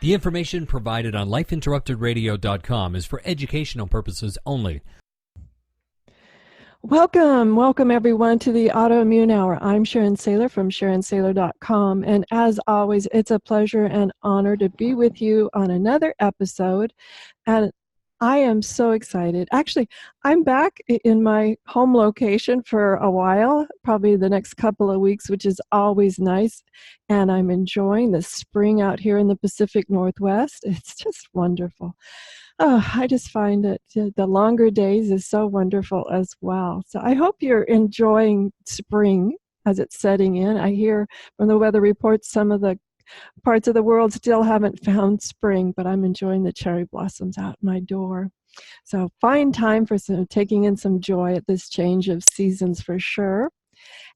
The information provided on lifeinterruptedradio.com is for educational purposes only. Welcome everyone to the Autoimmune Hour. I'm Sharon Saylor from SharonSaylor.com, and as always, it's a pleasure and honor to be with you on another episode, and I am so excited. Actually, I'm back in my home location for a while, probably the next couple of weeks, which is always nice, and I'm enjoying the spring out here in the Pacific Northwest. It's just wonderful. Oh, I just find that the longer days is so wonderful as well. So I hope you're enjoying spring as it's setting in. I hear from the weather reports some of the parts of the world still haven't found spring, but I'm enjoying the cherry blossoms out my door. So find time for taking in some joy at this change of seasons for sure.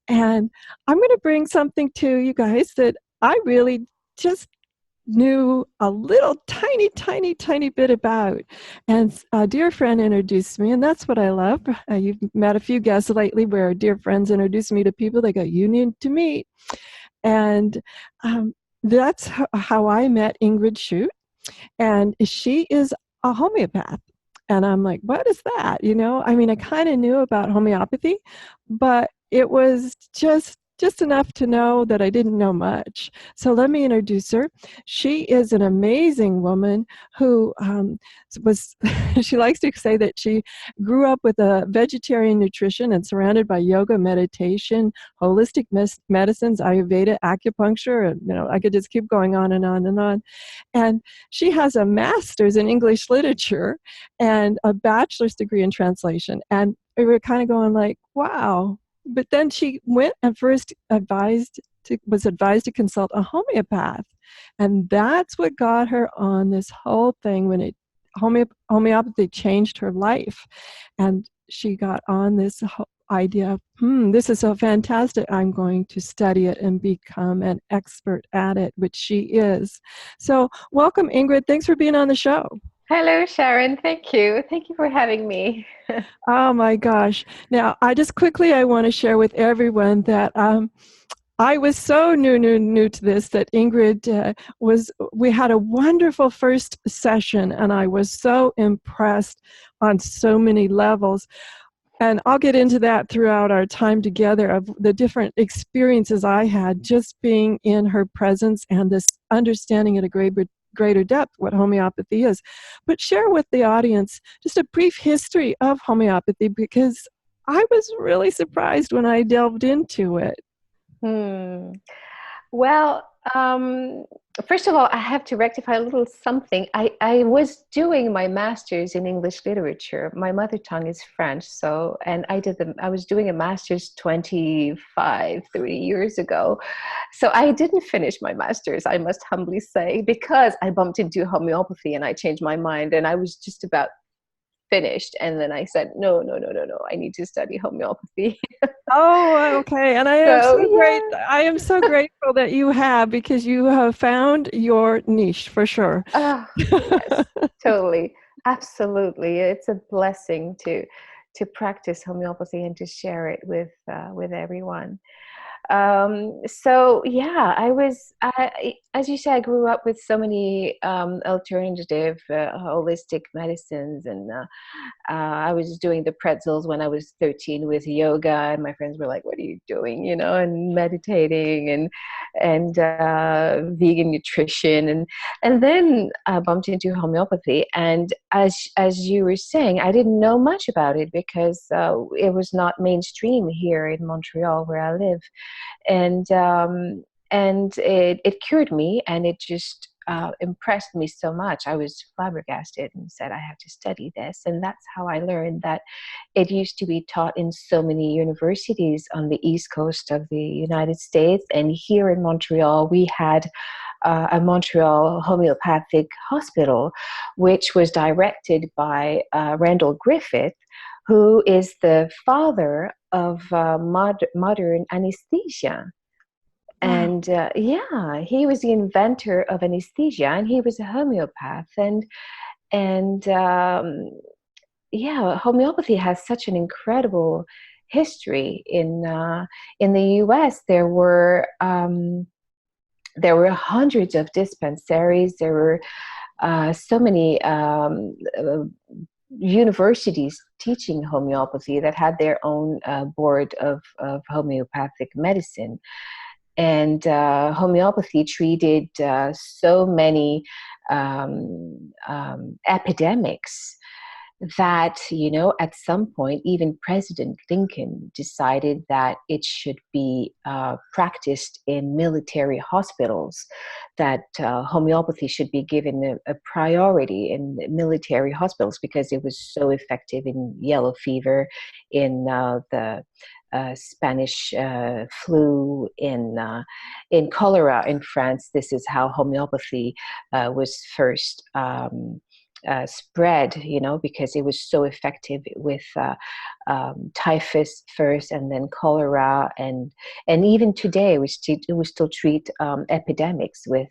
And I'm going to bring something to you guys that I really just knew a little tiny bit about. And a dear friend introduced me, and that's what I love. You've met a few guests lately where dear friends introduce me to people they go, you need to meet. And that's how I met Ingrid Schutt. And she is a homeopath. And I'm like, what is that? You know, I mean, I kind of knew about homeopathy, but it was just enough to know that I didn't know much. So let me introduce her. She is an amazing woman who she likes to say that she grew up with a vegetarian nutrition and surrounded by yoga, meditation, holistic medicines, Ayurveda, acupuncture, and I could just keep going on and on and on. And she has a master's in English literature and a bachelor's degree in translation. And we were kind of going like, wow. But then she went and first was advised to consult a homeopath. And that's what got her on this whole thing when homeopathy changed her life. And she got on this whole idea of, this is so fantastic. I'm going to study it and become an expert at it, which she is. So welcome, Ingrid. Thanks for being on the show. Hello, Sharon. Thank you. Thank you for having me. Oh, my gosh. Now, I want to share with everyone that I was so new to this that Ingrid we had a wonderful first session, and I was so impressed on so many levels. And I'll get into that throughout our time together of the different experiences I had just being in her presence and this understanding at a greater depth what homeopathy is. But share with the audience just a brief history of homeopathy, because I was really surprised when I delved into it. Well, first of all, I have to rectify a little something. I was doing my master's in English literature. My mother tongue is French, and I was doing a master's 30 years ago. So I didn't finish my master's, I must humbly say, because I bumped into homeopathy and I changed my mind, and I was just about finished, and then I said no, I need to study homeopathy. Oh, okay. And I am so grateful that you have, because you have found your niche for sure. Yes, totally, absolutely. It's a blessing to practice homeopathy and to share it with everyone. So yeah, as you said, I grew up with so many alternative holistic medicines, and I was doing the pretzels when I was 13 with yoga, and my friends were like, "What are you doing?" And meditating and vegan nutrition, and then I bumped into homeopathy. And as you were saying, I didn't know much about it because it was not mainstream here in Montreal where I live. And it cured me, and it just impressed me so much. I was flabbergasted and said, I have to study this. And that's how I learned that it used to be taught in so many universities on the East Coast of the United States. And here in Montreal, we had a Montreal homeopathic hospital, which was directed by Randall Griffith, who is the father of modern anesthesia. And he was the inventor of anesthesia, and he was a homeopath. And homeopathy has such an incredible history in the U.S. There were there were hundreds of dispensaries. There were so many universities teaching homeopathy that had their own board of homeopathic medicine. And homeopathy treated so many epidemics that, at some point, even President Lincoln decided that it should be practiced in military hospitals, that homeopathy should be given a priority in military hospitals because it was so effective in yellow fever, in the Spanish flu, in cholera in France. This is how homeopathy was first spread, because it was so effective with typhus first, and then cholera, and even today we still treat epidemics with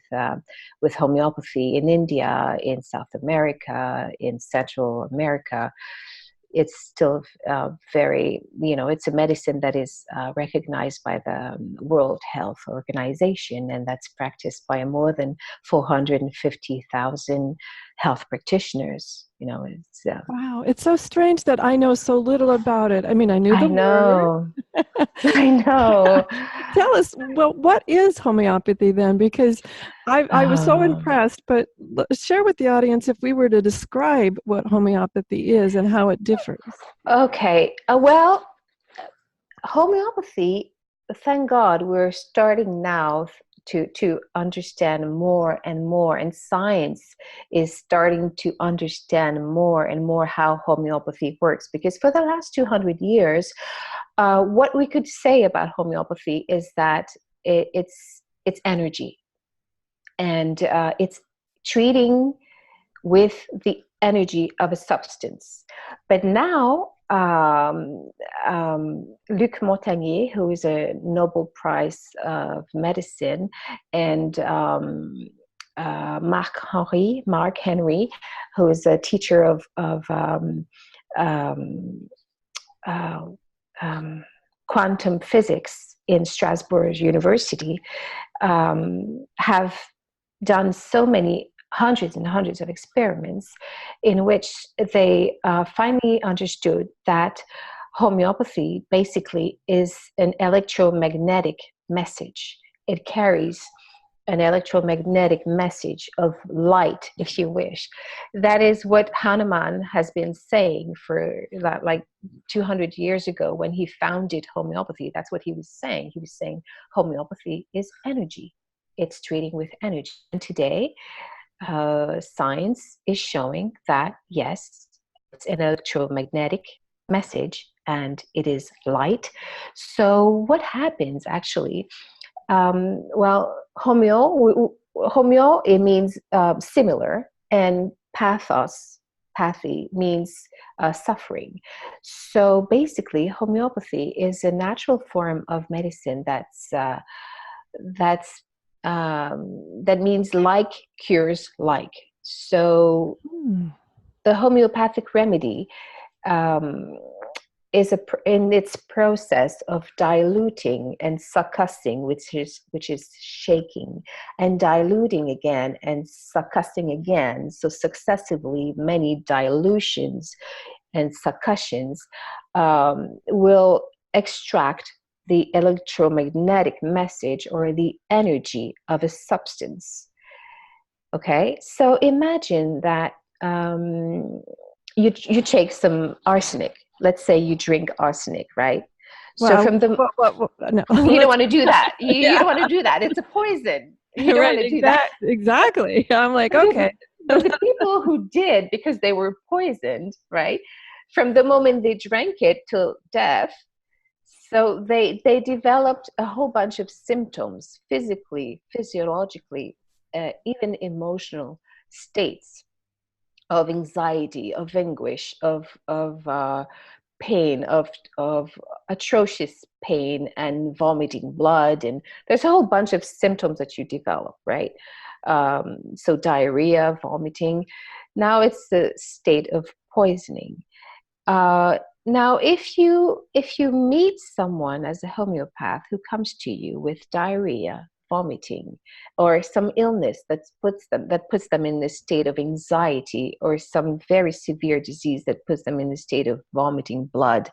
homeopathy in India, in South America, in Central America. It's still very, it's a medicine that is recognized by the World Health Organization, and that's practiced by more than 450,000 health practitioners. It's Wow, it's so strange that I know so little about it. I mean, I knew the word. I know. Tell us, well, what is homeopathy then? Because I was so impressed, but share with the audience if we were to describe what homeopathy is and how it differs. Okay, well, homeopathy, thank God, we're starting now to understand more and more, and science is starting to understand more and more how homeopathy works, because for the last 200 years, what we could say about homeopathy is that it's energy, and it's treating with the energy of a substance. But now Luc Montagnier, who is a Nobel Prize of Medicine, and Marc Henry, who is a teacher of quantum physics in Strasbourg University, have done so many hundreds and hundreds of experiments in which they finally understood that homeopathy basically is an electromagnetic message. It carries an electromagnetic message of light, if you wish. That is what Hahnemann has been saying for like 200 years ago when he founded homeopathy. That's what he was saying. He was saying homeopathy is energy. It's treating with energy. And today, science is showing that, yes, it's an electromagnetic message and it is light. So what happens actually? Well, homeo, it means similar, and pathy means suffering. So basically, homeopathy is a natural form of medicine that means like cures like. So the homeopathic remedy is in its process of diluting and succussing, which is shaking, and diluting again and succussing again. So successively, many dilutions and succussions will extract the electromagnetic message or the energy of a substance. Okay, so imagine that you take some arsenic. Let's say you drink arsenic, right? Well, so from the no. You don't want to do that. You don't want to do that. It's a poison. You don't want to do that. Exactly. I'm like, okay. But the people who did, because they were poisoned, right? From the moment they drank it till death, so they developed a whole bunch of symptoms, physically, physiologically, even emotional states of anxiety, of anguish, of pain, of atrocious pain, and vomiting blood, and there's a whole bunch of symptoms that you develop, right? So diarrhea, vomiting. Now it's the state of poisoning. Now, if you meet someone as a homeopath who comes to you with diarrhea, vomiting, or some illness that puts them in this state of anxiety, or some very severe disease that puts them in the state of vomiting blood.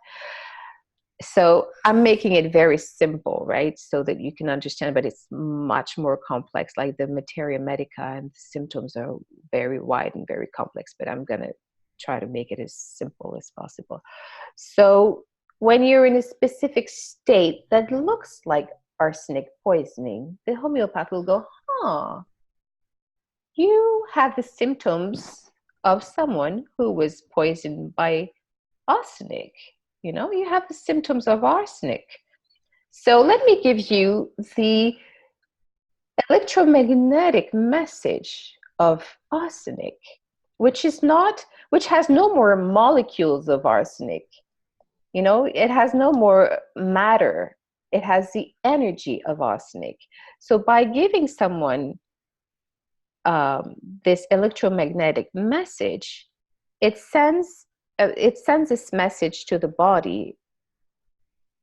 So I'm making it very simple, right? So that you can understand, but it's much more complex. Like the materia medica and the symptoms are very wide and very complex, but I'm going to try to make it as simple as possible. So when you're in a specific state that looks like arsenic poisoning, the homeopath will go, you have the symptoms of someone who was poisoned by arsenic. You know, you have the symptoms of arsenic. So let me give you the electromagnetic message of arsenic, which has no more molecules of arsenic. You know, it has no more matter. It has the energy of arsenic. So by giving someone this electromagnetic message, it sends this message to the body,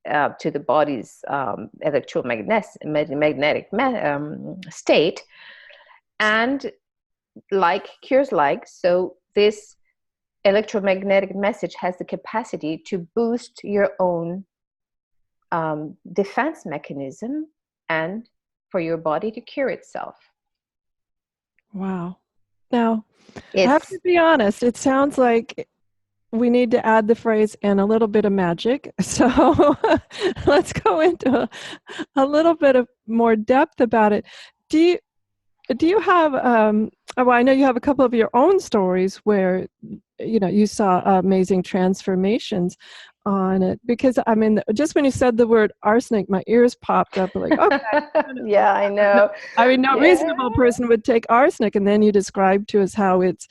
to the body's electromagnetic state, and like cures like. So this electromagnetic message has the capacity to boost your own defense mechanism and for your body to cure itself. Wow. Now, I have to be honest, it sounds like we need to add the phrase "and a little bit of magic." So let's go into a little bit of more depth about it. Do you have, well, I know you have a couple of your own stories where, you know, you saw amazing transformations on it, because I mean, just when you said the word arsenic, my ears popped up like, okay. Yeah, I know. I mean, no reasonable person would take arsenic, and then you described to us how it's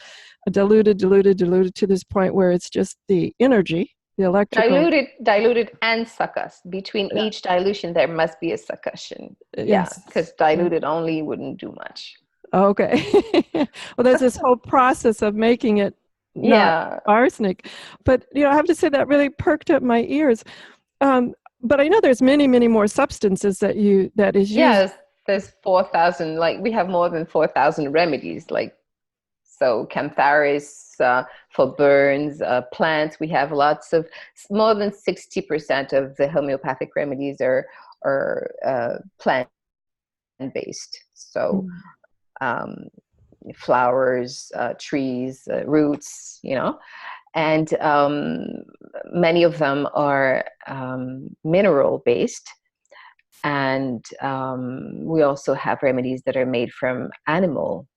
diluted to this point where it's just the energy, the electrical. Diluted and succused. Between each dilution, there must be a succussion. Yes. Yeah, because diluted only wouldn't do much. Okay. Well, there's this whole process of making it not arsenic. But, you know, I have to say that really perked up my ears. But I know there's many, many more substances that is used. Yes, there's 4,000, like we have more than 4,000 remedies, like, so cantharis for burns, plants. We have lots of, more than 60% of the homeopathic remedies are plant-based. So flowers, trees, roots, you know, and many of them are mineral-based. And we also have remedies that are made from animal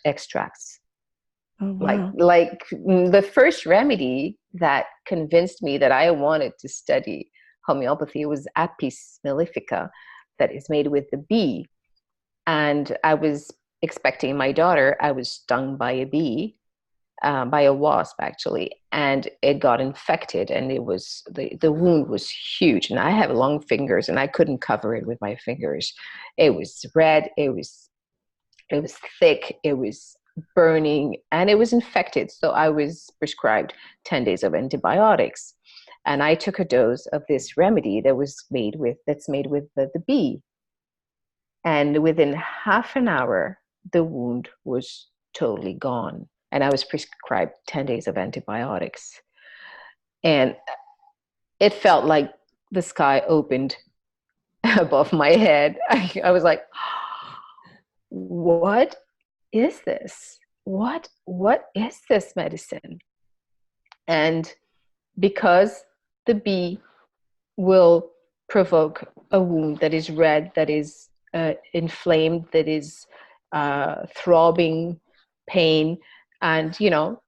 extracts. Oh, wow. Like the first remedy that convinced me that I wanted to study homeopathy was Apis mellifica, that is made with the bee. And I was expecting my daughter. I was stung by a bee, by a wasp actually, and it got infected, and it was the wound was huge, and I have long fingers and I couldn't cover it with my fingers. It was red, it was thick, it was burning, and it was infected. So I was prescribed 10 days of antibiotics, and I took a dose of this remedy that's made with the bee, and within half an hour the wound was totally gone, and I was prescribed 10 days of antibiotics. And it felt like the sky opened above my head. I was like, what is this? What is this medicine? And because the bee will provoke a wound that is red, that is inflamed, that is throbbing pain, and you know,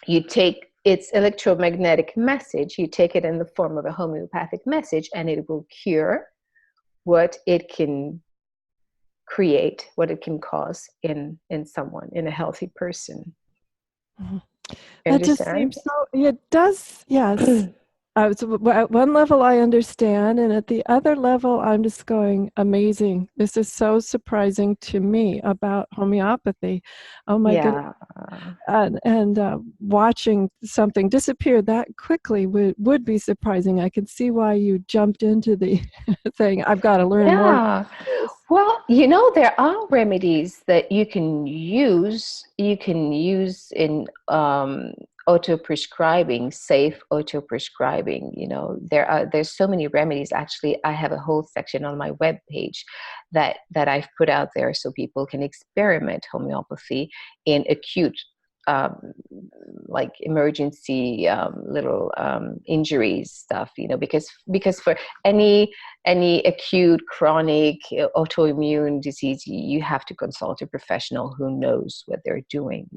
you take its electromagnetic message, you take it in the form of a homeopathic message, and it will cure what it can create, what it can cause in someone, in a healthy person. Mm-hmm. That just seems so, it does, yes. So at one level, I understand, and at the other level, I'm just going, amazing. This is so surprising to me about homeopathy. Oh my goodness. Yeah. And watching something disappear that quickly would be surprising. I can see why you jumped into the thing. I've got to learn more about Yeah. this. Well, there are remedies that you can use. You can use in auto prescribing, safe auto prescribing. There's so many remedies. Actually, I have a whole section on my webpage that I've put out there so people can experiment homeopathy in acute, um, like emergency little injuries stuff. Because for any acute, chronic, autoimmune disease, you have to consult a professional who knows what they're doing.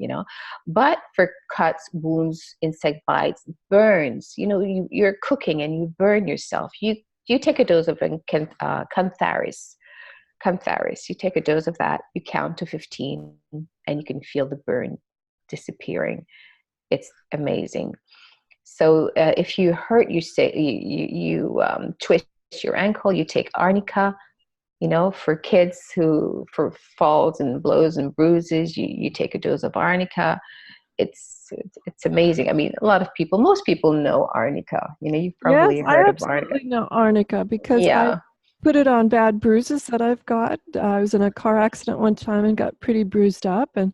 But for cuts, wounds, insect bites, burns, you're cooking and you burn yourself. You take a dose of cantharis. Cantharis. You take a dose of that. You count to 15, and you can feel the burn disappearing. It's amazing. So if you hurt, you twist your ankle, you take arnica. For kids for falls and blows and bruises, you take a dose of arnica. It's amazing. I mean, most people know arnica. You've Yes, probably I heard of arnica. absolutely know arnica because I Yeah, put it on bad bruises that I've got. I was in a car accident one time and got pretty bruised up, and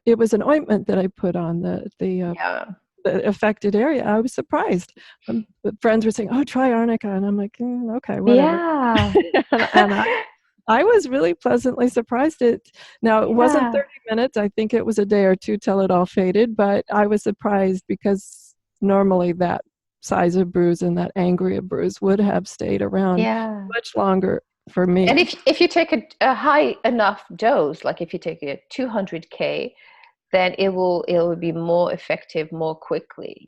it was an ointment that I put on yeah, the affected area. I was surprised. But friends were saying, "Oh, try arnica," and I'm like, "Okay, whatever." yeah, And I was really pleasantly surprised. Now, it wasn't yeah, 30 minutes. I think it was a day or two till it all faded, but I was surprised because normally that size of bruise and that angry a bruise would have stayed around yeah. much longer for And me. if you take a high enough dose, like if you take a 200K, then it will be more effective more quickly.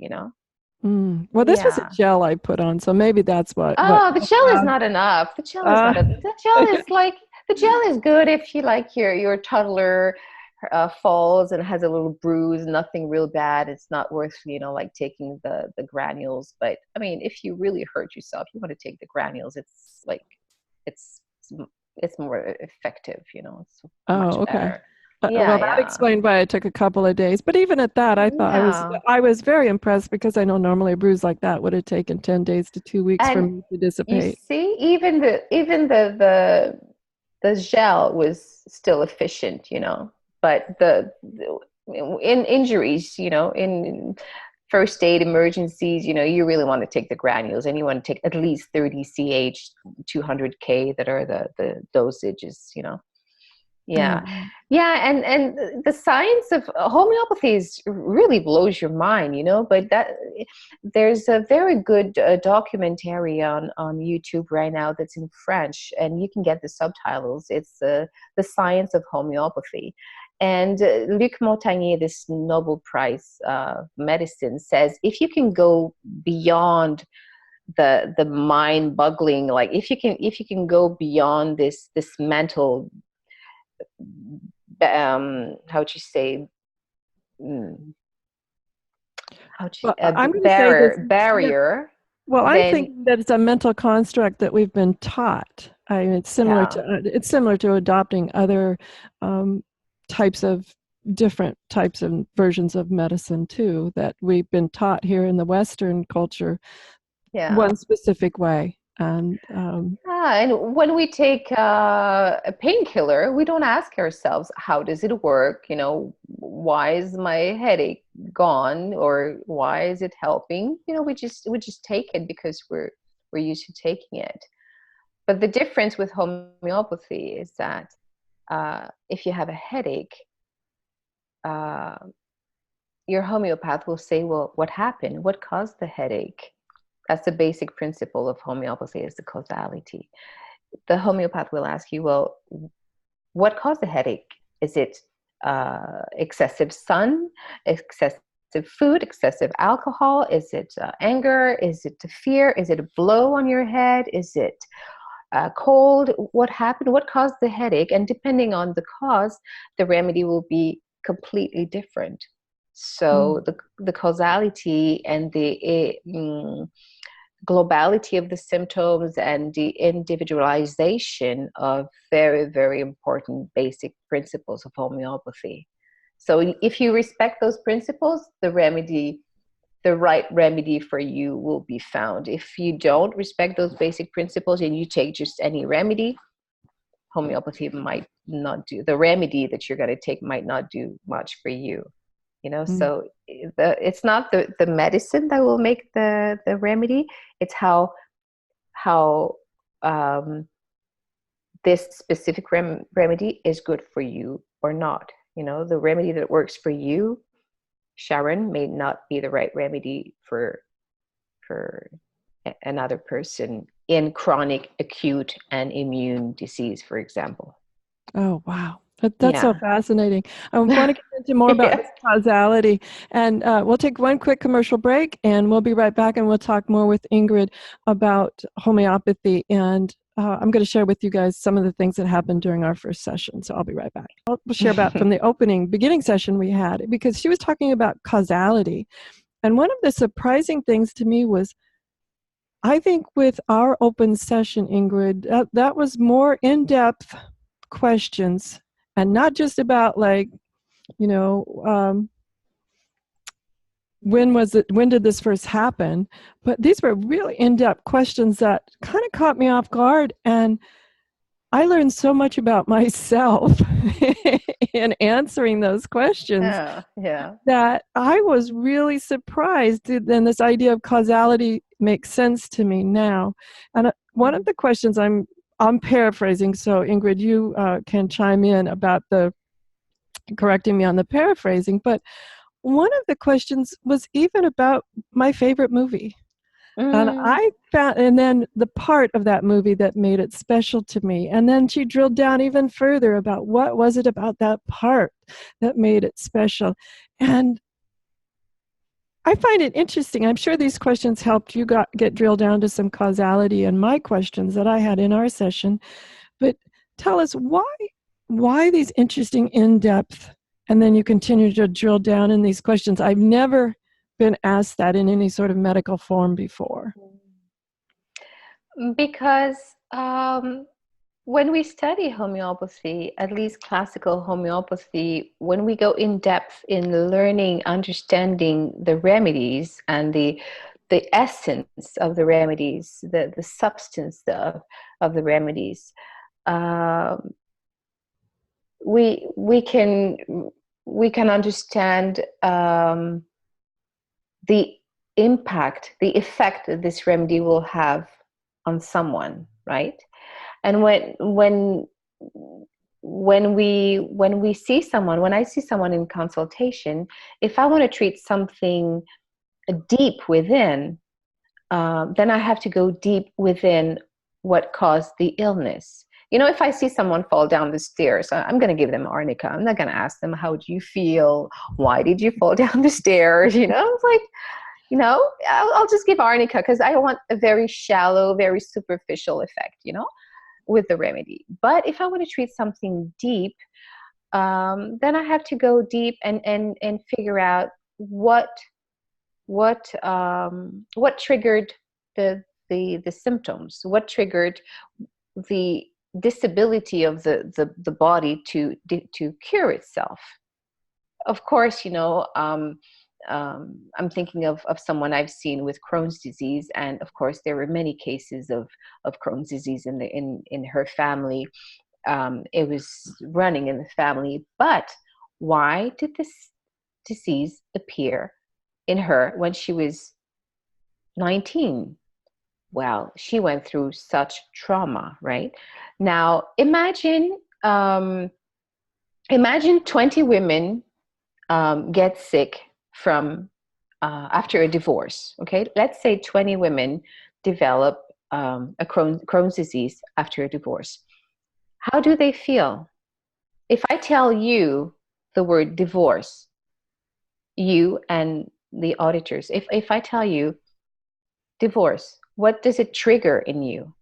Well, this was a Yeah. gel I put on, so maybe that's what Oh, the gel is not enough. The gel is uh, not a, the gel is like the gel is good if you like your toddler falls and has a little bruise, nothing real bad. It's not worth, like taking the granules. But I mean, if you really hurt yourself, you want to take the granules. It's like it's it's more effective. It's Oh, much okay. better. Well, Yeah, that yeah. explained why it took a couple of days. But even at that, I thought Yeah. I was very impressed because I know normally a bruise like that would have taken 10 days to 2 weeks for And me to you dissipate. see, even the gel was still efficient. But in injuries, in first aid emergencies, you really want to take the granules, and you want to take at least 30 ch, 200K, that are the dosages. Yeah. Um, Yeah, and the science of homeopathy really blows your mind. But there's a very good documentary on YouTube right now that's in French, and you can get the subtitles. It's the science of homeopathy. And Luc Montagnier, this Nobel Prize medicine, says if you can go beyond the mind-boggling, like if you can go beyond this mental, how would you say, mm, well, I'm going to say this. Yeah, barrier, well, I'm then thinking that it's a mental construct that we've been taught. I mean, yeah, it's similar to adopting other um, types of different types of versions of medicine too. That we've been taught here in the Western culture yeah. one specific way, and And when we take a painkiller, we don't ask ourselves, how does it work? Why is my headache gone, or why is it helping? We just take it because we're used to taking it. But the difference with homeopathy is that if you have a headache, uh, your homeopath will say, well, what happened? What caused the headache? That's the basic principle of homeopathy, is the causality. The homeopath will ask you, well, what caused the headache? Is it excessive sun, excessive food, excessive alcohol? Is it anger? Is it fear? Is it a blow on your head? Is it cold? What happened? What caused the headache? And depending on the cause, the remedy will be completely different. So the causality and the globality of the symptoms and the individualization of very, very important basic principles of homeopathy. So if you respect those principles, the right remedy for you will be found. If you don't respect those basic principles and you take just any remedy, homeopathy might not do, the remedy that you're going to take might not do much for you. So it's not the medicine that will make the remedy. It's how this specific remedy is good for you or not. The remedy that works for you, Sharon, may not be the right remedy for another person in chronic, acute, and immune disease, for example. Oh, wow. That's so fascinating. I want to get into more about this causality. And we'll take one quick commercial break, and we'll be right back, and we'll talk more with Ingrid about homeopathy. And I'm going to share with you guys some of the things that happened during our first session. So I'll be right back. We'll share about from the beginning session we had, because she was talking about causality. And one of the surprising things to me was, I think with our open session, Ingrid, that was more in-depth questions, and not just about when did this first happen, but these were really in-depth questions that kind of caught me off guard, and I learned so much about myself in answering those questions that I was really surprised. And this idea of causality makes sense to me now. And one of the questions, I'm paraphrasing, so Ingrid, you can chime in about correcting me on the paraphrasing, but one of the questions was even about my favorite movie. And I found, and then the part of that movie that made it special to me. And then she drilled down even further about what was it about that part that made it special. And I find it interesting. I'm sure these questions helped you get drilled down to some causality in my questions that I had in our session. But tell us why these interesting in-depth, and then you continue to drill down in these questions. I've never been asked that in any sort of medical form before. Because when we study homeopathy, at least classical homeopathy, when we go in depth in learning, understanding the remedies and the essence of the remedies, the substance of the remedies, we can understand the impact, the effect that this remedy will have on someone, right? And when we see someone, when I see someone in consultation, if I want to treat something deep within, then I have to go deep within what caused the illness. If I see someone fall down the stairs, I'm going to give them arnica. I'm not going to ask them, how do you feel? Why did you fall down the stairs? It's like, I'll just give arnica because I want a very shallow, very superficial effect, with the remedy. But if I want to treat something deep, then I have to go deep and figure out what triggered the symptoms, what triggered the disability of the body to cure itself. Of course, I'm thinking of someone I've seen with Crohn's disease, and of course there were many cases of Crohn's disease in her family. It was running in the family. But why did this disease appear in her when she was 19? Well, she went through such trauma, right? Now imagine 20 women get sick from after a divorce. Okay, let's say 20 women develop a Crohn's disease after a divorce. How do they feel? If I tell you the word divorce, you and the auditors, if I tell you divorce, what does it trigger in you?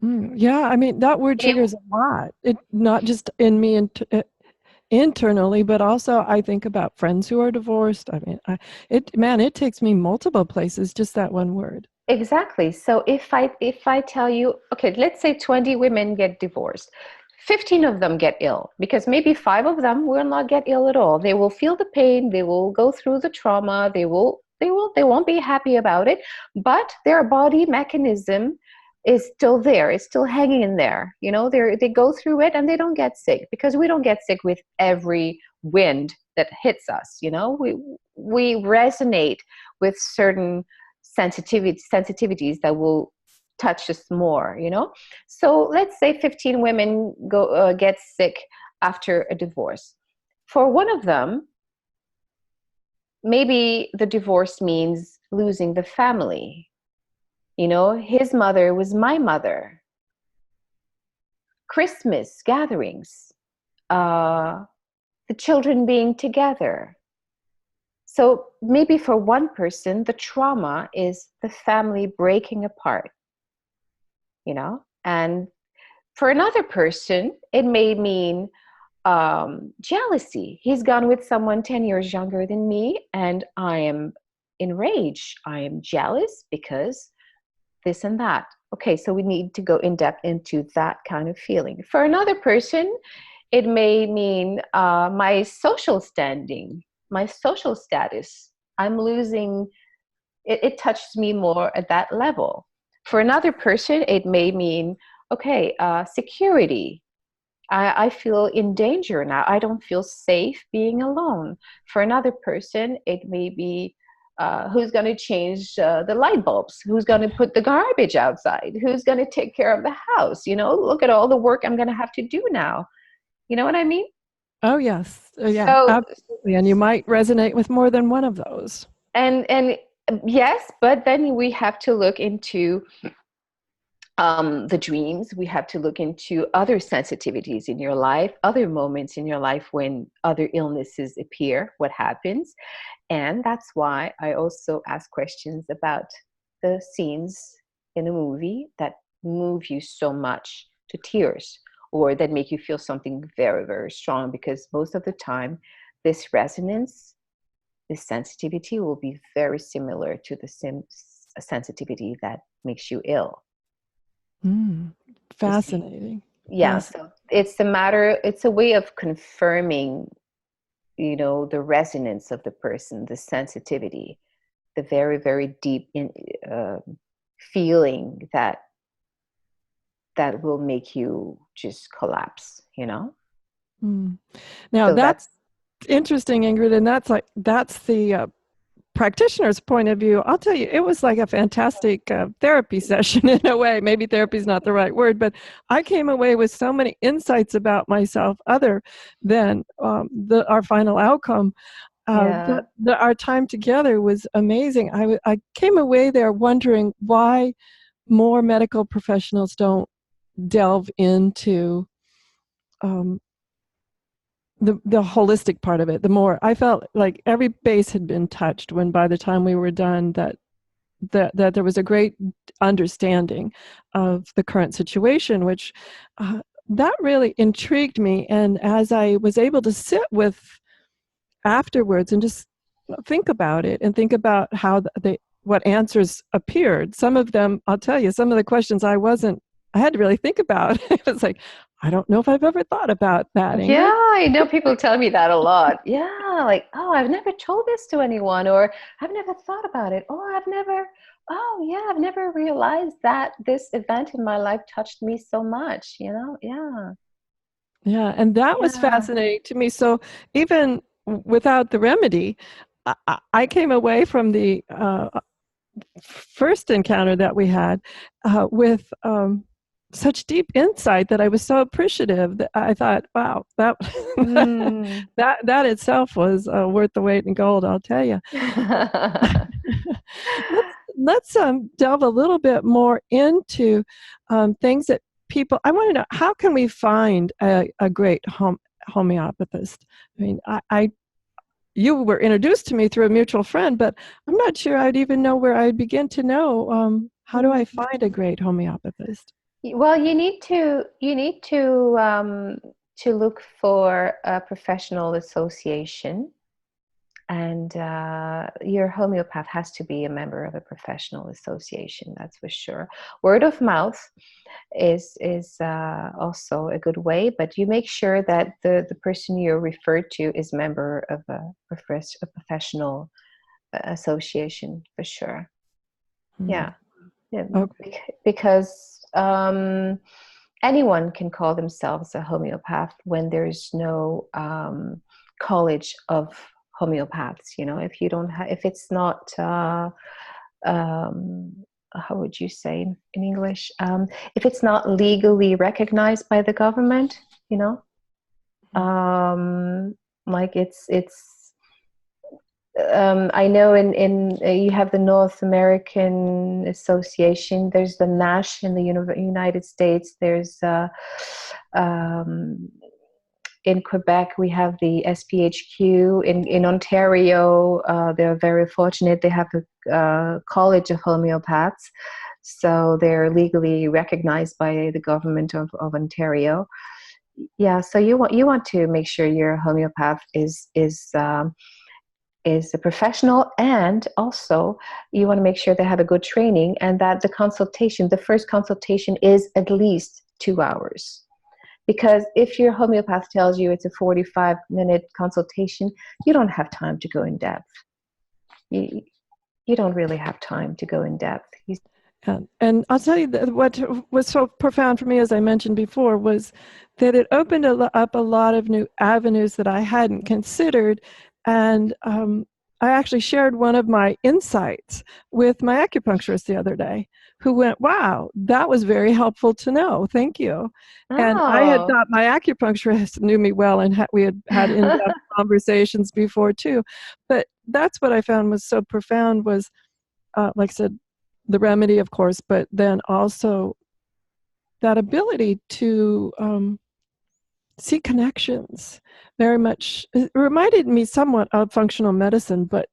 Yeah, I mean, that word triggers a lot. It not just in me, and internally, but also I think about friends who are divorced. I mean, it takes me multiple places, just that one word. Exactly. So if I tell you, okay, let's say 20 women get divorced, 15 of them get ill, because maybe 5 of them will not get ill at all. They will feel the pain, they will go through the trauma, they won't be happy about it, but their body mechanism is still there. It's still hanging in there. You know, they go through it and they don't get sick, because we don't get sick with every wind that hits us. You know, we resonate with certain sensitivities that will touch us more, you know. So let's say 15 women get sick after a divorce. For one of them, maybe the divorce means losing the family. You know, his mother was my mother. Christmas gatherings, the children being together. So maybe for one person, the trauma is the family breaking apart, you know? And for another person, it may mean jealousy. He's gone with someone 10 years younger than me, and I am enraged. I am jealous because this and that. Okay, so we need to go in depth into that kind of feeling. For another person, it may mean my social standing, my social status. I'm losing, it touches me more at that level. For another person, it may mean, okay, security. I feel in danger now. I don't feel safe being alone. For another person, it may be who's going to change the light bulbs? Who's going to put the garbage outside? Who's going to take care of the house? You know, look at all the work I'm going to have to do now. You know what I mean? Oh, yes. Yeah, So, absolutely. And you might resonate with more than one of those. and yes, but then we have to look into the dreams. We have to look into other sensitivities in your life, other moments in your life when other illnesses appear, what happens. And that's why I also ask questions about the scenes in a movie that move you so much to tears, or that make you feel something very, very strong, because most of the time, this resonance, this sensitivity will be very similar to the sensitivity that makes you ill. Fascinating. Yeah, so it's a way of confirming, you know, the resonance of the person, the sensitivity, the very, very deep feeling that will make you just collapse, you know? Now, So that's interesting, Ingrid, and that's the practitioner's point of view. I'll tell you, it was like a fantastic therapy session in a way. Maybe therapy is not the right word, but I came away with so many insights about myself other than our final outcome. Our time together was amazing. I came away there wondering why more medical professionals don't delve into the holistic part of it. The more I felt like every base had been touched, when by the time we were done, that there was a great understanding of the current situation, which that really intrigued me. And as I was able to sit with afterwards and just think about it and think about how what answers appeared, some of them, I'll tell you, some of the questions I had to really think about. It was like, I don't know if I've ever thought about that, Ingrid. Yeah, I know people tell me that a lot. Yeah, like, oh, I've never told this to anyone, or I've never thought about it. I've never realized that this event in my life touched me so much, you know? Yeah. Yeah, and that was fascinating to me. So even without the remedy, I came away from the first encounter that we had with such deep insight that I was so appreciative that I thought, wow, that that itself was worth the weight in gold, I'll tell you. Let's delve a little bit more into things that people. I want to know, how can we find a great homeopathist? I mean, you were introduced to me through a mutual friend, but I'm not sure I'd even know where I'd begin to know how do I find a great homeopathist. Well, you need to to look for a professional association, and your homeopath has to be a member of a professional association, that's for sure. Word of mouth is also a good way, but you make sure that the person you're referred to is member of a professional association, for sure. Yeah. Okay. Because anyone can call themselves a homeopath when there's no college of homeopaths. If you don't have, if it's not how would you say in English, if it's not legally recognized by the government, like it's I know in you have the North American Association. There's the NASH in the United States. There's in Quebec we have the SPHQ. In Ontario, they're very fortunate. They have the College of Homeopaths, so they're legally recognized by the government of Ontario. Yeah, so you want to make sure your homeopath is a professional, and also you want to make sure they have a good training, and that the first consultation is at least 2 hours. Because if your homeopath tells you it's a 45-minute consultation, you don't have time to go in depth. You don't really have time to go in depth. And I'll tell you that what was so profound for me, as I mentioned before, was that it opened up a lot of new avenues that I hadn't considered. And I actually shared one of my insights with my acupuncturist the other day, who went, "Wow, that was very helpful to know. Thank you." Oh. And I had thought my acupuncturist knew me well, and we had had in-depth conversations before too. But that's what I found was so profound was, like I said, the remedy, of course, but then also that ability to see connections. Very much, it reminded me somewhat of functional medicine, but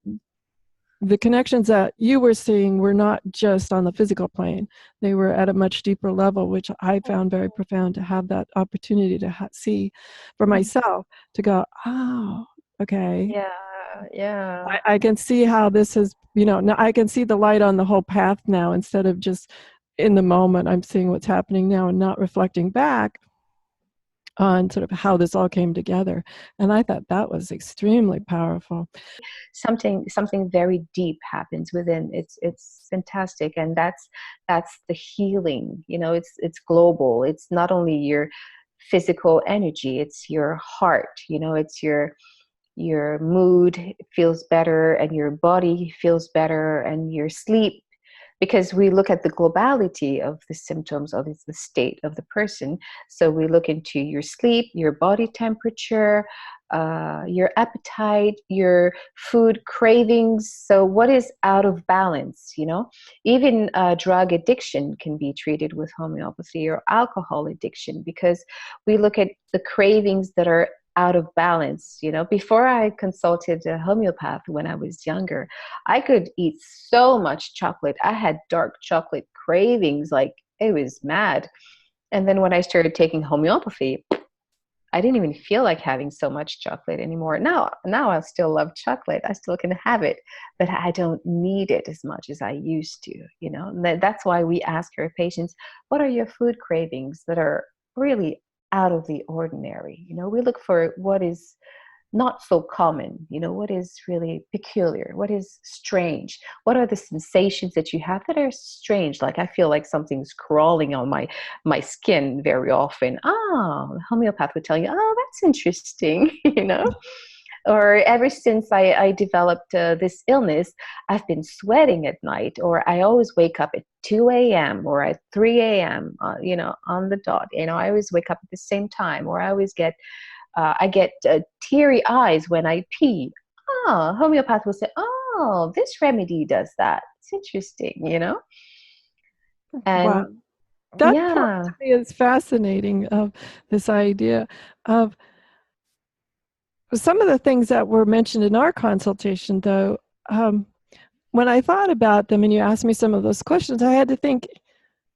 the connections that you were seeing were not just on the physical plane. They were at a much deeper level, which I found very profound to have that opportunity to see for myself, to go, oh, okay. Yeah. I can see how this is, now I can see the light on the whole path now, instead of just in the moment. I'm seeing what's happening now and not reflecting back on sort of how this all came together. And I thought that was extremely powerful. Something very deep happens within. It's fantastic, and that's the healing. It's global. It's not only your physical energy, it's your heart. It's your mood feels better, and your body feels better, and your sleep, because we look at the globality of the symptoms of the state of the person. So we look into your sleep, your body temperature, your appetite, your food cravings. So what is out of balance? Even drug addiction can be treated with homeopathy, or alcohol addiction, because we look at the cravings that are out of balance. Before I consulted a homeopath when I was younger, I could eat so much chocolate. I had dark chocolate cravings, like it was mad. And then when I started taking homeopathy, I didn't even feel like having so much chocolate anymore. Now I still love chocolate. I still can have it, but I don't need it as much as I used to. That's why we ask our patients, what are your food cravings that are really out of the ordinary? We look for what is not so common, what is really peculiar, what is strange, what are the sensations that you have that are strange, like I feel like something's crawling on my skin very often. The homeopath would tell you, oh, that's interesting. Or ever since I developed this illness, I've been sweating at night, or I always wake up at 2 a.m. or at 3 a.m., on the dot. I always wake up at the same time, or I always get teary eyes when I pee. Homeopath will say, oh, this remedy does that. It's interesting, And wow. That yeah. part to me is fascinating, of this idea of some of the things that were mentioned in our consultation, though. When I thought about them and you asked me some of those questions, I had to think,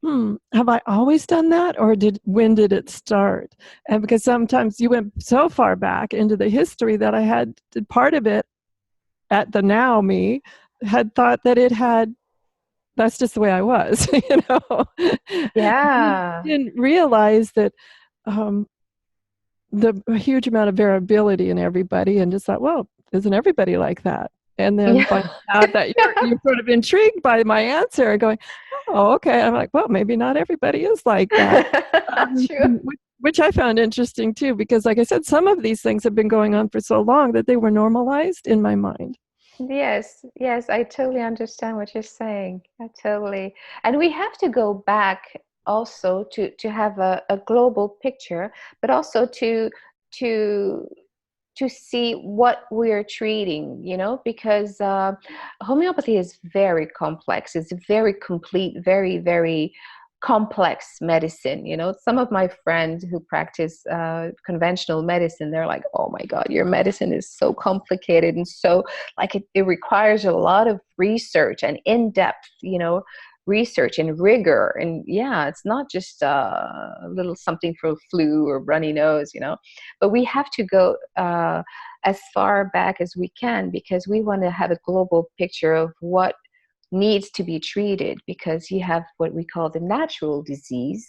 have I always done that, or when did it start? And because sometimes you went so far back into the history that I had part of it at the now me had thought that it had, that's just the way I was, you know. Yeah. Didn't realize that um, the huge amount of variability in everybody, and just thought, well, isn't everybody like that? And then Yeah. find out that you're sort of intrigued by my answer, going, oh, okay. I'm like, well, maybe not everybody is like that. True. Which I found interesting too, because like I said, some of these things have been going on for so long that they were normalized in my mind. Yes, yes, I totally understand what you're saying. I totally. And we have to go back also to have a global picture, but also to to see what we're treating, you know, because homeopathy is very complex. It's very complete, very, very complex medicine. You know, some of my friends who practice conventional medicine, they're like, oh my God, your medicine is so complicated and so like it requires a lot of research and in-depth, you know, research and rigor. And yeah, it's not just a little something for flu or runny nose, you know, but we have to go as far back as we can, because we want to have a global picture of what needs to be treated, because you have what we call the natural disease.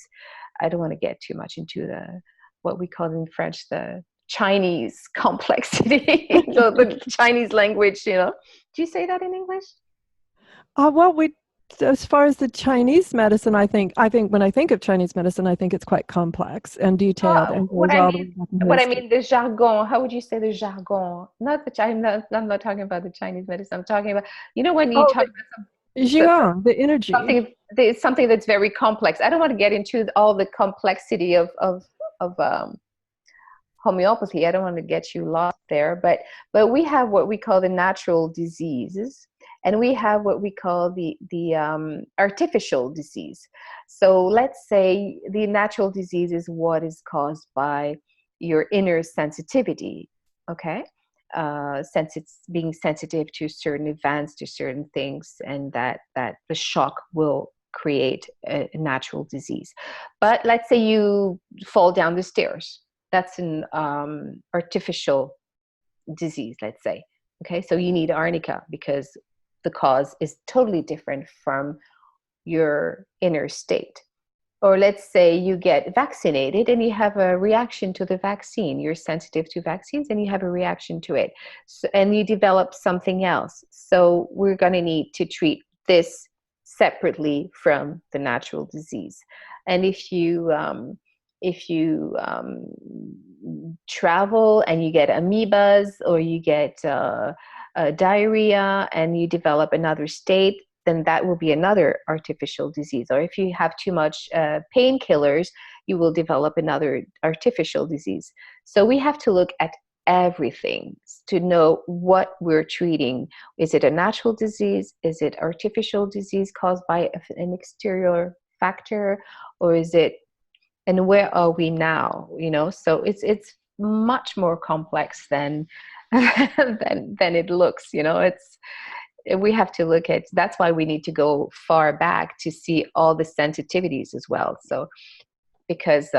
I don't want to get too much into the what we call in French the Chinese complexity, the Chinese language, you know. Do you say that in English? Well, as far as the Chinese medicine, I think when I think of Chinese medicine, I think it's quite complex and detailed and goes all the way back in What I history. mean, the jargon. How would you say the jargon? Not the China. I'm not talking about the Chinese medicine. I'm talking about, you know, when you Oh, talk the about Qigong, the energy. something that's very complex. I don't want to get into all the complexity of homeopathy. I don't want to get you lost there, but we have what we call the natural diseases, and we have what we call the artificial disease. So let's say the natural disease is what is caused by your inner sensitivity. Okay. Since it's being sensitive to certain events, to certain things, and that the shock will create a natural disease. But let's say you fall down the stairs, that's an artificial disease, let's say. Okay, so you need arnica because the cause is totally different from your inner state. Or let's say you get vaccinated and you have a reaction to the vaccine. You're sensitive to vaccines and you have a reaction to it. So, and you develop something else. So we're going to need to treat this separately from the natural disease. And if you travel and you get amoebas, or you get diarrhea and you develop another state, then that will be another artificial disease. Or if you have too much painkillers, you will develop another artificial disease. So we have to look at everything to know what we're treating. Is it a natural disease? Is it artificial disease caused by an exterior factor? Or is it, and where are we now? You know, so it's much more complex than than it looks. You know, we have to look at, that's why we need to go far back to see all the sensitivities as well. So because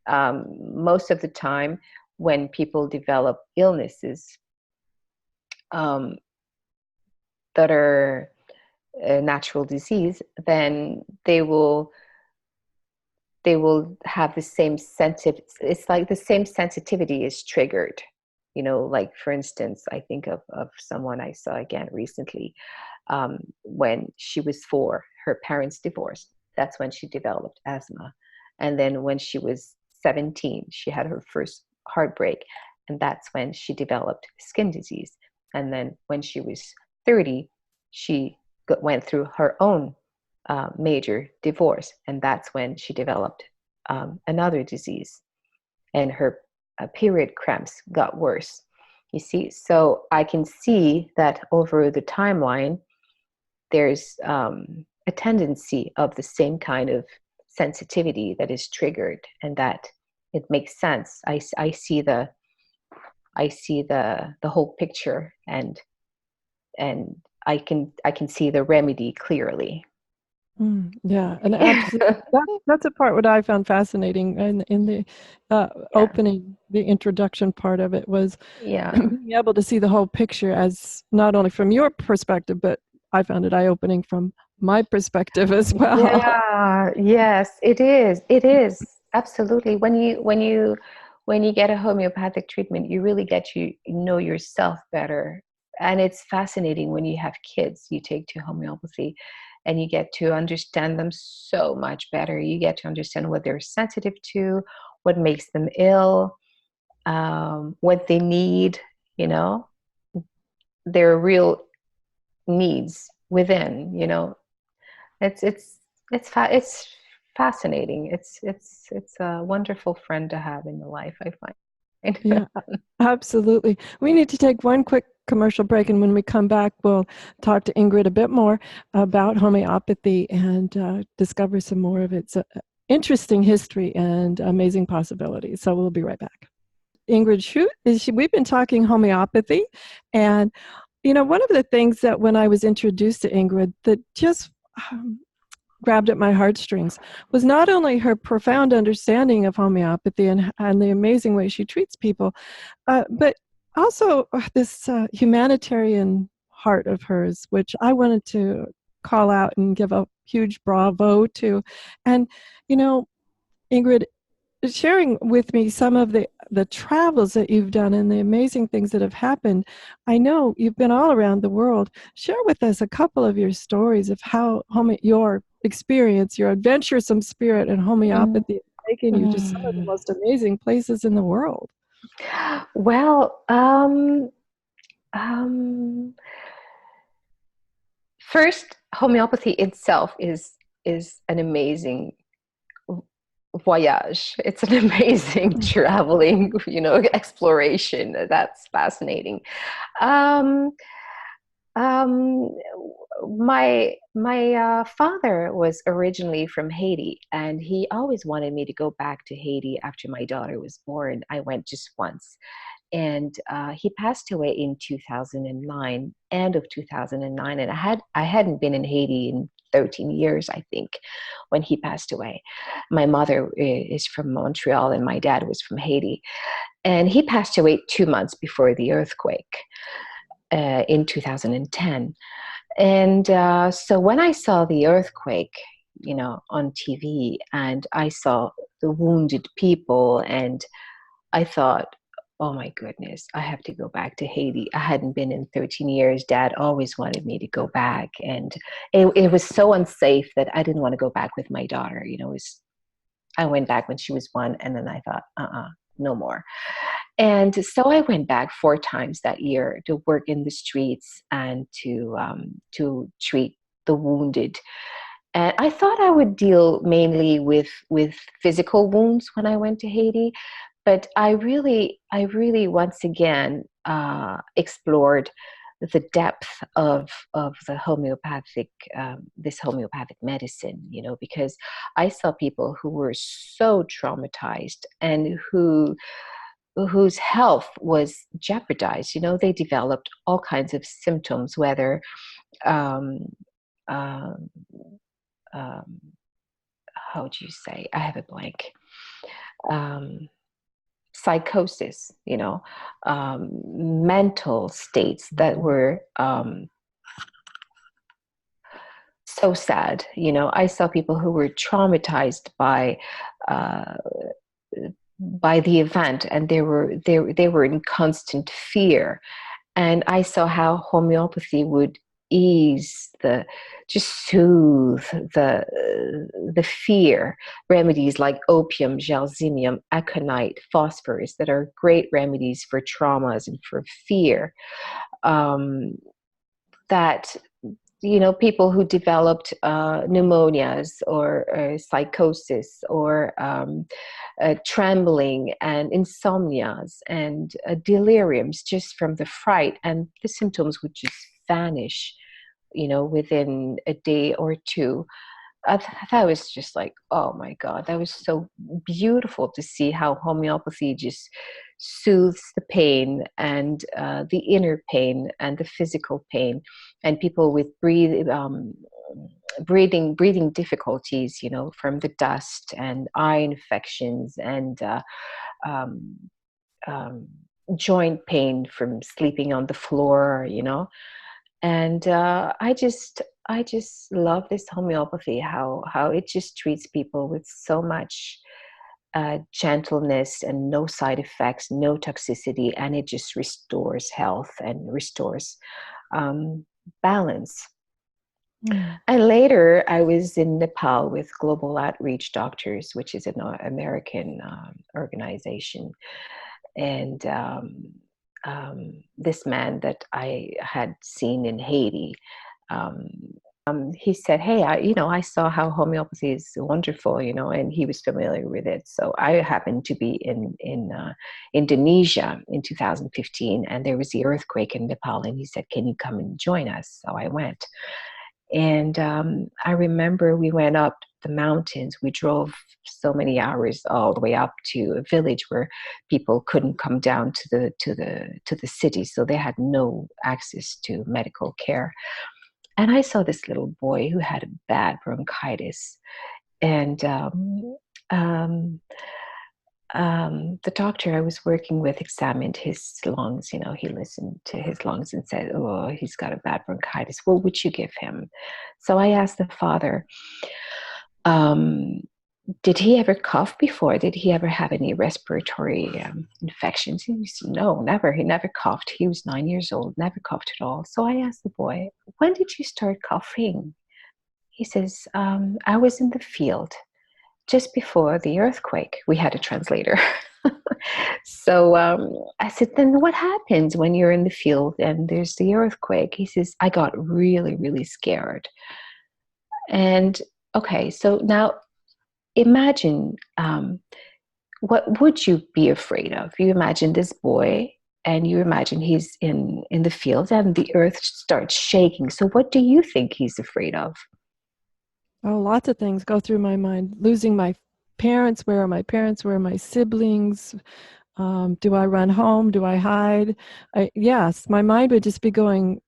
most of the time when people develop illnesses um, that are a natural disease, then they will have the same sensitive, it's like the same sensitivity is triggered. You know, like for instance, I think of someone I saw again recently. When she was 4, her parents divorced. That's when she developed asthma. And then when she was 17, she had her first heartbreak. And that's when she developed skin disease. And then when she was 30, she went through her own major divorce. And that's when she developed another disease. And her period cramps got worse. You see, so I can see that over the timeline, there's a tendency of the same kind of sensitivity that is triggered, and that it makes sense. I see the whole picture, and I can see the remedy clearly. Yeah, and absolutely. That's a part what I found fascinating in the Yeah. opening, the introduction part of it was Yeah. being able to see the whole picture as not only from your perspective, but I found it eye-opening from my perspective as well. Yeah, yes, it is. It is. Absolutely. When you get a homeopathic treatment, you really get to know yourself better. And it's fascinating when you have kids you take to homeopathy and you get to understand them so much better. You get to understand what they're sensitive to, what makes them ill, what they need, you know, their real needs within, you know. It's fascinating. It's a wonderful friend to have in your life, I find. Yeah, absolutely. We need to take one quick commercial break, and when we come back, we'll talk to Ingrid a bit more about homeopathy and discover some more of its interesting history and amazing possibilities. So we'll be right back. Ingrid Schutt we've been talking homeopathy, and one of the things that when I was introduced to Ingrid that just grabbed at my heartstrings was not only her profound understanding of homeopathy and the amazing way she treats people, but also this humanitarian heart of hers, which I wanted to call out and give a huge bravo to. And, Ingrid, sharing with me some of the travels that you've done and the amazing things that have happened. I know you've been all around the world. Share with us a couple of your stories of how your experience, your adventuresome spirit in Mm, homeopathy has taken you to some of the mm. most amazing places in the world. Well, um, first, homeopathy itself is an amazing voyage. It's an amazing traveling, exploration. That's fascinating. Um, um, my father was originally from Haiti, and he always wanted me to go back to Haiti after my daughter was born. I went just once, and he passed away in 2009, end of 2009, and I hadn't been in Haiti in 13 years, I think, when he passed away. My mother is from Montreal, and my dad was from Haiti, and he passed away 2 months before the earthquake in 2010. And so when I saw the earthquake, on TV, and I saw the wounded people, and I thought, oh my goodness, I have to go back to Haiti. I hadn't been in 13 years. Dad always wanted me to go back. And it was so unsafe that I didn't want to go back with my daughter. I went back when she was 1, and then I thought, no more. And so I went back 4 times that year to work in the streets and to treat the wounded. And I thought I would deal mainly with physical wounds when I went to Haiti, but I really once again explored the depth of the homeopathic this homeopathic medicine, because I saw people who were so traumatized and whose health was jeopardized. They developed all kinds of symptoms, whether um, um, um, how do you say? I have a blank. Um, Psychosis, mental states that were so sad. I saw people who were traumatized uh, by the event, and they were in constant fear. And I saw how homeopathy would just soothe the fear. Remedies like opium, gelsemium, aconite, phosphorus, that are great remedies for traumas and for fear. That people who developed pneumonias or psychosis or trembling and insomnias and deliriums just from the fright, and the symptoms would just vanish, within a day or two. That was just like, oh my God, that was so beautiful to see how homeopathy just soothes the pain and the inner pain and the physical pain. And people with breathing difficulties, from the dust, and eye infections, and um, um, joint pain from sleeping on the floor, and I just love this homeopathy, how it just treats people with so much gentleness and no side effects, no toxicity, and it just restores health and restores balance. And later, I was in Nepal with Global Outreach Doctors, which is an American organization. And this man that I had seen in Haiti, he said, "Hey, I saw how homeopathy is wonderful, and he was familiar with it. So I happened to be in Indonesia in 2015, and there was the earthquake in Nepal, and he said, 'Can you come and join us?' So I went." And I remember we went up the mountains. We drove so many hours all the way up to a village where people couldn't come down to the city, so they had no access to medical care. And I saw this little boy who had a bad bronchitis, and the doctor I was working with examined his lungs. He listened to his lungs and said, "Oh, he's got a bad bronchitis. What would you give him?" So I asked the father, did he ever cough before? Did he ever have any respiratory infections? He said, "No, never. He never coughed. He was 9 years old, never coughed at all." So I asked the boy, "When did you start coughing?" He says, "I was in the field just before the earthquake." We had a translator. So I said, "Then what happens when you're in the field and there's the earthquake?" He says, "I got really, really scared." And okay, so now imagine, what would you be afraid of? You imagine this boy, and you imagine he's in the field and the earth starts shaking. So what do you think he's afraid of? Oh, lots of things go through my mind. Losing my parents. Where are my parents? Where are my siblings? Do I run home? Do I hide? Yes, my mind would just be going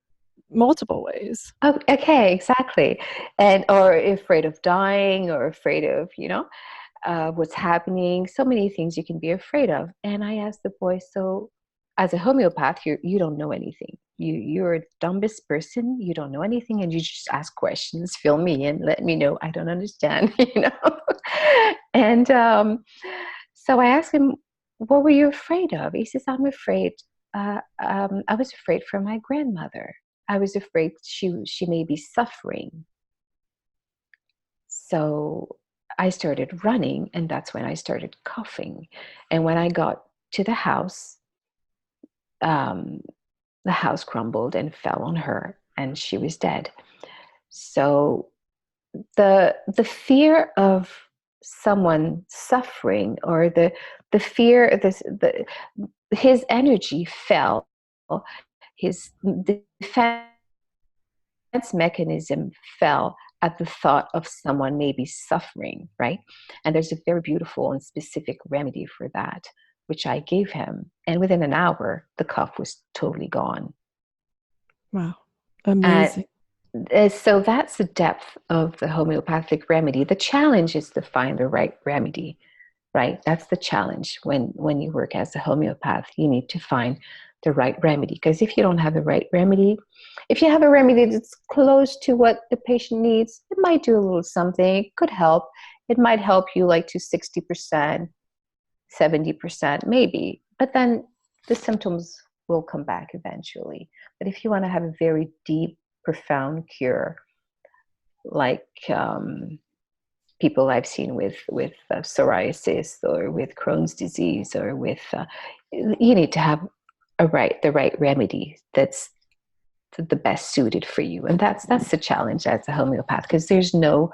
multiple ways. Oh, okay, exactly. And or afraid of dying, or afraid of, what's happening. So many things you can be afraid of. And I asked the boy, "So as a homeopath, you don't know anything. You're the dumbest person. You don't know anything, and you just ask questions. Fill me in. Let me know I don't understand." And so I asked him, "What were you afraid of?" He says, "I'm afraid. I was afraid for my grandmother. I was afraid she may be suffering." So I started running, and that's when I started coughing. And when I got to um, the house crumbled and fell on her, and she was dead. So the fear of someone suffering, or the fear, his energy fell, his defense mechanism fell at the thought of someone maybe suffering, right? And there's a very beautiful and specific remedy for that, which I gave him. And within an hour, the cough was totally gone. Wow. And Amazing. so that's the depth of the homeopathic remedy. The challenge is to find the right remedy, right? That's the challenge. When you work as a homeopath, you need to find the right remedy. Because if you don't have the right remedy, if you have a remedy that's close to what the patient needs, it might do a little something. It could help. It might help you like to 60%, 70%, maybe. But then the symptoms will come back eventually. But if you want to have a very deep, profound cure, like people I've seen with psoriasis, or with Crohn's disease, or with you need to have the right remedy that's the best suited for you. And that's the challenge as a homeopath, because there's no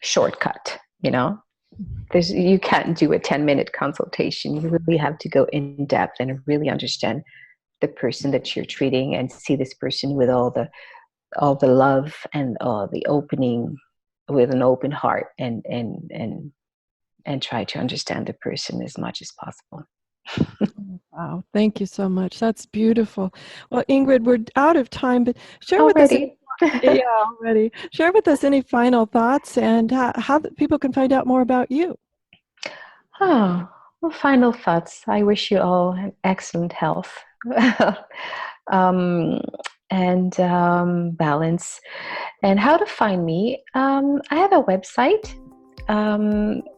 shortcut. You can't do a 10-minute consultation. You really have to go in depth and really understand the person that you're treating, and see this person with all the love and the opening, with an open heart, and try to understand the person as much as possible. Wow, thank you so much. That's beautiful. Well, Ingrid, we're out of time, but share with us. Already. Yeah, already. Share with us any final thoughts and how people can find out more about you. Oh, well, final thoughts. I wish you all excellent health and balance. And how to find me? I have a website.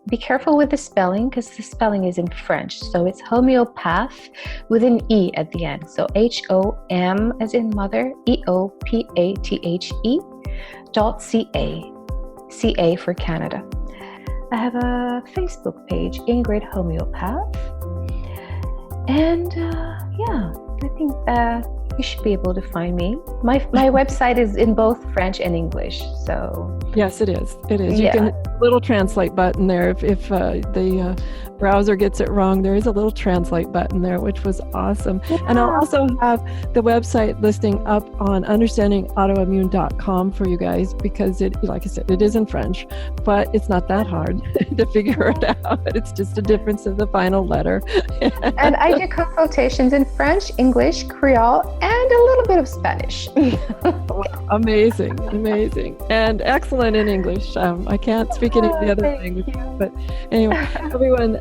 Be careful with the spelling because the spelling is in French. So it's Homeopath with an E at the end. So HOM as in mother, EOPATHE.ca. CA for Canada. I have a Facebook page, Ingrid Homeopath. And I think you should be able to find me. My website is in both French and English. So yes, it is. It is. Yeah. You can little translate button there. If the browser gets it wrong, there is a little translate button there, which was awesome. Yeah. And I'll also have the website listing up on understandingautoimmune.com for you guys because it, like I said, it is in French, but it's not that hard to figure it out. It's just a difference of the final letter. And I do consultations in French, English, Creole, and a little bit of Spanish. Amazing, and excellent in English. I can't speak any of the other languages, but anyway, everyone,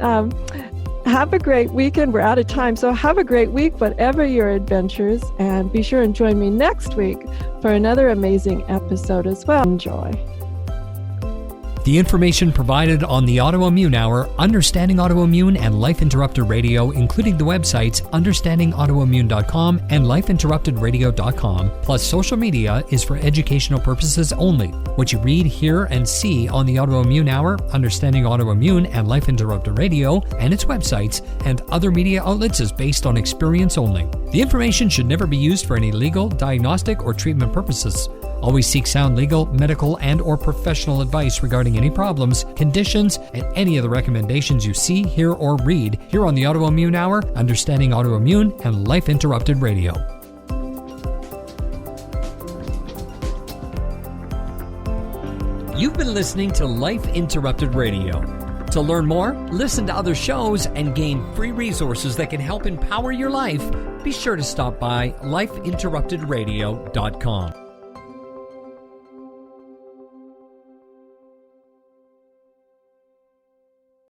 have a great weekend. We're out of time, so have a great week, whatever your adventures, and be sure and join me next week for another amazing episode as well. Enjoy. The information provided on the Autoimmune Hour, Understanding Autoimmune, and Life Interrupted Radio, including the websites understandingautoimmune.com and lifeinterruptedradio.com, plus social media, is for educational purposes only. What you read, hear, and see on the Autoimmune Hour, Understanding Autoimmune, and Life Interrupted Radio, and its websites, and other media outlets is based on experience only. The information should never be used for any legal, diagnostic, or treatment purposes. Always seek sound legal, medical, and or professional advice regarding any problems, conditions, and any of the recommendations you see, hear, or read here on the Autoimmune Hour, Understanding Autoimmune, and Life Interrupted Radio. You've been listening to Life Interrupted Radio. To learn more, listen to other shows, and gain free resources that can help empower your life, be sure to stop by lifeinterruptedradio.com.